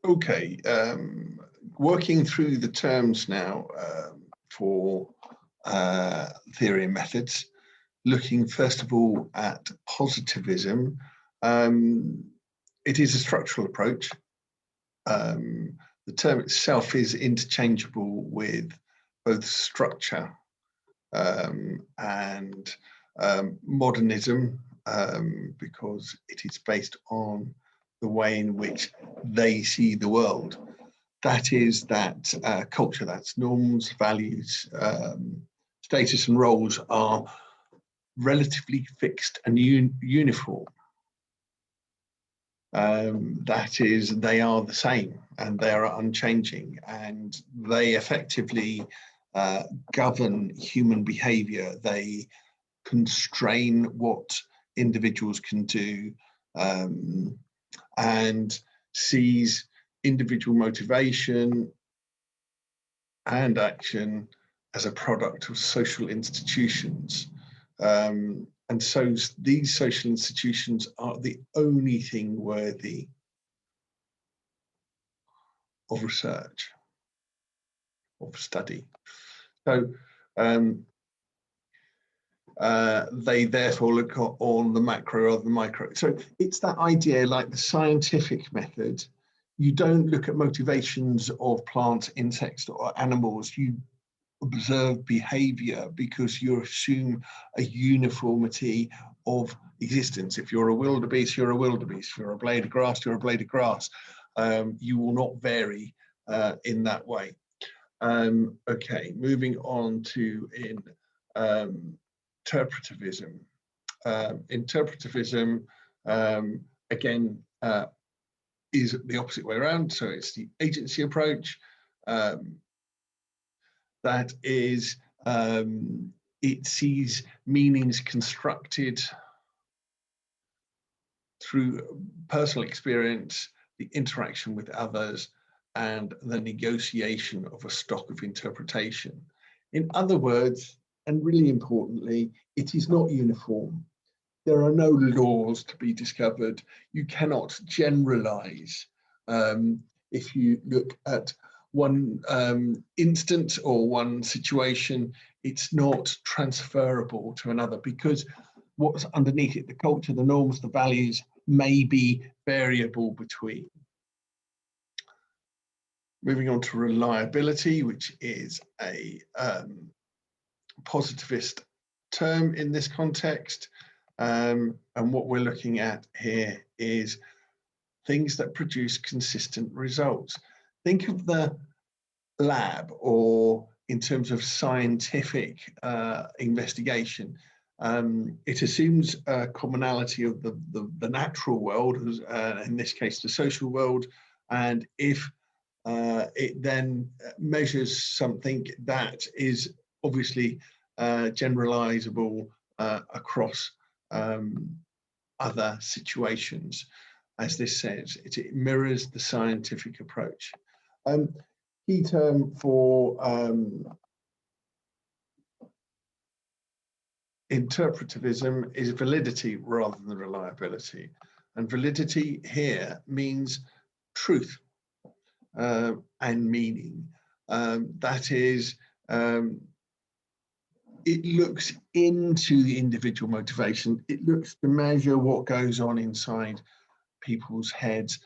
Okay, working through the terms now for theory and methods, looking first of all at positivism. It is a structural approach. The term itself is interchangeable with both structure and modernism, because it is based on the way in which they see the world. That is that culture, that's norms, values, status and roles are relatively fixed and uniform. That is, they are the same and they are unchanging, and they effectively govern human behavior. They constrain what individuals can do, and sees individual motivation and action as a product of social institutions. And so these social institutions are the only thing worthy of research, of study. So they therefore look on the macro or the micro. So it's that idea, like the scientific method, you don't look at motivations of plants, insects, or animals. You observe behavior because you assume a uniformity of existence. If you're a wildebeest, you're a wildebeest. If you're a blade of grass, you're a blade of grass. You will not vary in that way. Okay, moving on to interpretivism. Interpretivism, again, is the opposite way around. So it's the agency approach. That is, it sees meanings constructed through personal experience, the interaction with others, and the negotiation of a stock of interpretation. In other words, and really importantly, it is not uniform. There are no laws to be discovered. You cannot generalize. If you look at one instant or one situation, it's not transferable to another, because what's underneath it, the culture, the norms, the values, may be variable between. Moving on to reliability, which is a positivist term in this context. And what we're looking at here is things that produce consistent results. Think of the lab, or in terms of scientific investigation, it assumes a commonality of the natural world, in this case the social world, and if it then measures something that is obviously generalizable across other situations. As this says, it mirrors the scientific approach. Key term for interpretivism is validity rather than reliability. And validity here means truth and meaning. That is, it looks into the individual motivation. It looks to measure what goes on inside people's heads,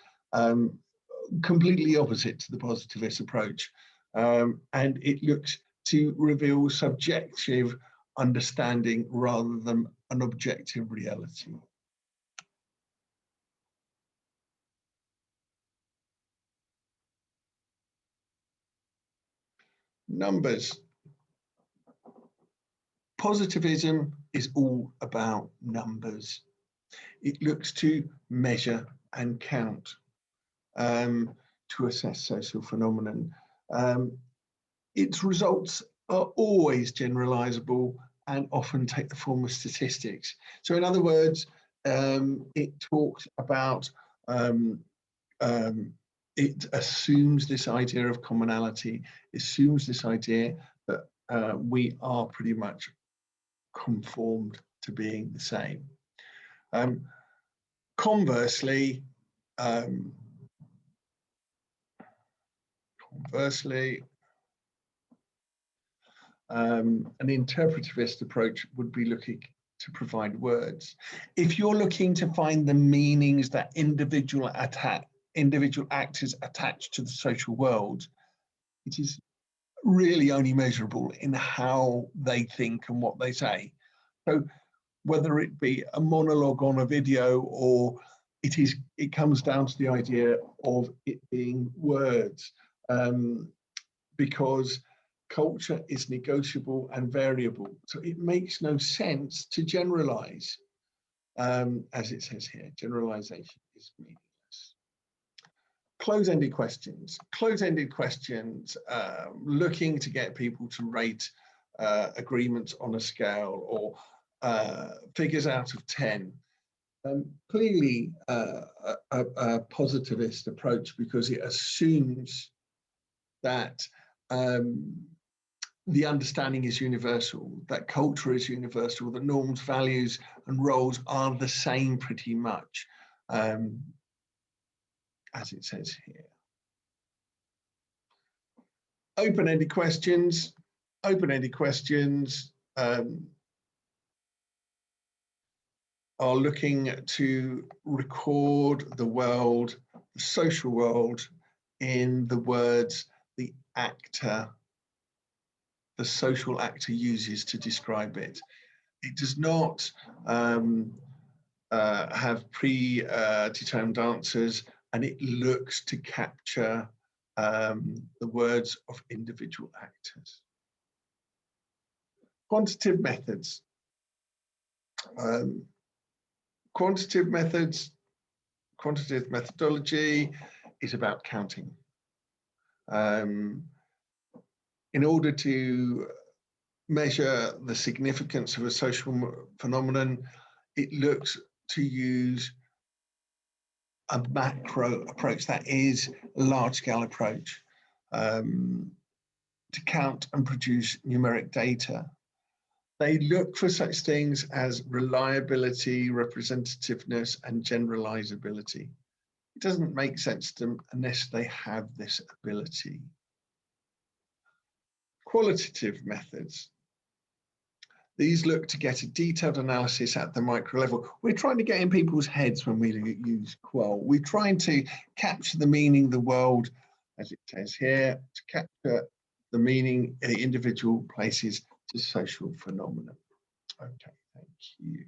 completely opposite to the positivist approach. And it looks to reveal subjective understanding rather than an objective reality. Numbers. Positivism is all about numbers. It looks to measure and count to assess social phenomenon. Its results are always generalizable and often take the form of statistics. So in other words, it talks about, it assumes this idea of commonality, assumes this idea that we are pretty much conformed to being the same. Conversely, Conversely, an interpretivist approach would be looking to provide words. If you're looking to find the meanings that individual actors attach to the social world, it is really only measurable in how they think and what they say. So whether it be a monologue on a video or it comes down to the idea of it being words, because culture is negotiable and variable. So it makes no sense to generalize, as it says here, generalization is meaningless. Close-ended questions. Close-ended questions, looking to get people to rate agreements on a scale or figures out of 10. Clearly a positivist approach, because it assumes that the understanding is universal, that culture is universal, that norms, values, and roles are the same pretty much, as it says here. Open-ended questions. Open-ended questions are looking to record the world, the social world, in the words the actor, the social actor uses to describe it. It does not have predetermined answers, and it looks to capture the words of individual actors. Quantitative methods. Quantitative methodology is about counting. In order to measure the significance of a social phenomenon, it looks to use a macro approach, that is a large-scale approach, to count and produce numeric data. They look for such things as reliability, representativeness, and generalizability. It doesn't make sense to them unless they have this ability. Qualitative methods. These look to get a detailed analysis at the micro level. We're trying to get in people's heads when we use qual. We're trying to capture the meaning of the world, as it says here, to capture the meaning in the individual places to social phenomena. Okay, thank you.